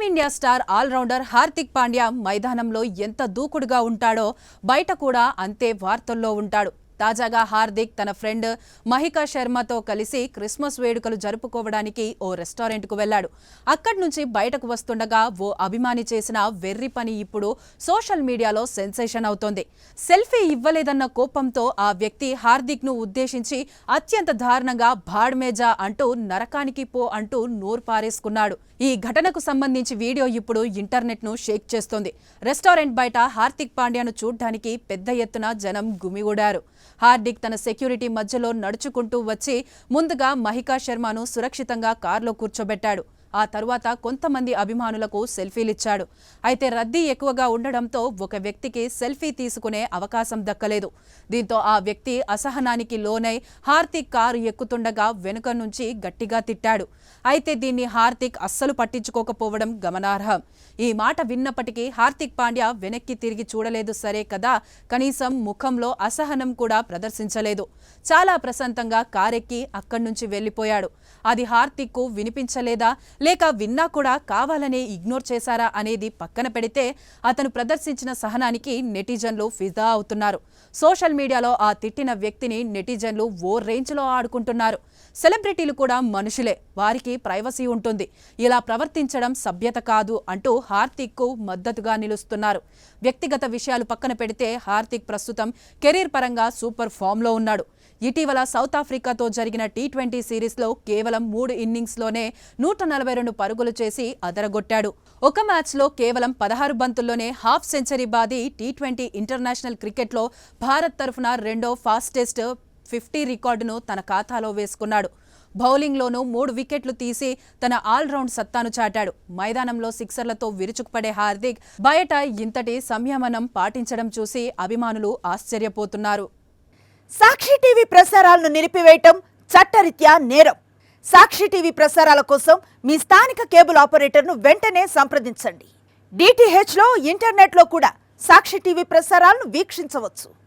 Team India star all-rounder Hardik Pandya మైదానంలో ఎంత దూకుడుగా ఉంటాడో బయట కూడా అంతే వార్తల్లో ఉంటాడు. తాజాగా హార్దిక్ తన ఫ్రెండ్ మహికా శర్మతో కలిసి క్రిస్మస్ వేడుకలు జరుపుకోవడానికి ఓ రెస్టారెంట్కు వెళ్లాడు. అక్కడి నుంచి బయటకు వస్తుండగా ఓ అభిమాని చేసిన వెర్రి పని ఇప్పుడు సోషల్ మీడియాలో సెన్సేషన్ అవుతోంది. సెల్ఫీ ఇవ్వలేదన్న కోపంతో ఆ వ్యక్తి హార్దిక్ను ఉద్దేశించి అత్యంత దారుణంగా భాడ్మేజా అంటూ నరకానికి పో అంటూ నోరు పారేసుకున్నాడు. ఈ ఘటనకు సంబంధించి వీడియో ఇప్పుడు ఇంటర్నెట్ను షేక్ చేస్తోంది. రెస్టారెంట్ బయట హార్దిక్ పాండ్యాను చూడ్డానికి పెద్ద ఎత్తున జనం గుమిగూడారు. హార్దిక్ తన సెక్యూరిటీ మధ్యలో నడుచుకుంటూ వచ్చి ముందుగా మహికా శర్మను సురక్షితంగా కారులో కూర్చోబెట్టాడు. ఆ తరువాత కొంతమంది అభిమానులకు సెల్ఫీలిచ్చాడు. అయితే రద్దీ ఎక్కువగా ఉండడంతో ఒక వ్యక్తికి సెల్ఫీ తీసుకునే అవకాశం దక్కలేదు. దీంతో ఆ వ్యక్తి అసహనానికి లోనై హార్దిక్ కారు ఎక్కుతుండగా వెనుక నుంచి గట్టిగా తిట్టాడు. అయితే దీన్ని హార్దిక్ అస్సలు పట్టించుకోకపోవడం గమనార్హం. ఈ మాట విన్నప్పటికీ హార్దిక్ పాండ్యా వెనక్కి తిరిగి చూడలేదు సరే కదా, కనీసం ముఖంలో అసహనం కూడా ప్రదర్శించలేదు. చాలా ప్రశాంతంగా కారెక్కి అక్కడి నుంచి వెళ్లిపోయాడు. అది హార్దిక్కు వినిపించలేదా లేక విన్నా కూడా కావాలనే ఇగ్నోర్ చేశారా అనేది పక్కన పెడితే అతను ప్రదర్శించిన సహనానికి నెటిజన్లు ఫిదా అవుతున్నారు. సోషల్ మీడియాలో ఆ తిట్టిన వ్యక్తిని నెటిజన్లు ఓ రేంజ్లో ఆడుకుంటున్నారు. సెలబ్రిటీలు కూడా మనుషులే, వారికి ప్రైవసీ ఉంటుంది, ఇలా ప్రవర్తించడం సభ్యత కాదు అంటూ హార్దిక్కు మద్దతుగా నిలుస్తున్నారు. వ్యక్తిగత విషయాలు పక్కన పెడితే హార్దిక్ ప్రస్తుతం కెరీర్ పరంగా సూపర్ ఫామ్లో ఉన్నాడు. ఇటీవల సౌత్ ఆఫ్రికాతో జరిగిన టీ20 సిరీస్లో కేవలం 3 ఇన్నింగ్స్లోనే 142 పరుగులు చేసి అదరగొట్టాడు. ఒక మ్యాచ్లో కేవలం 16 బంతుల్లోనే హాఫ్ సెంచరీ బాది టీ20 ఇంటర్నేషనల్ క్రికెట్లో భారత్ తరఫున రెండో ఫాస్టెస్ట్ 50 రికార్డును తన ఖాతాలో వేసుకున్నాడు. బౌలింగ్లోనూ 3 వికెట్లు తీసి తన ఆల్రౌండ్ సత్తాను చాటాడు. మైదానంలో సిక్సర్లతో విరుచుకుపడే హార్దిక్ బయట ఇంతటి సంయమనం పాటించడం చూసి అభిమానులు ఆశ్చర్యపోతున్నారు. సాక్షి టీవీ ప్రసారాలను నిలిపివేయటం చట్టరీత్యా నేరం. సాక్షి టీవీ ప్రసారాల కోసం మీ స్థానిక కేబుల్ ఆపరేటర్ను వెంటనే సంప్రదించండి. DTHలో ఇంటర్నెట్లో కూడా సాక్షి టీవీ ప్రసారాలను వీక్షించవచ్చు.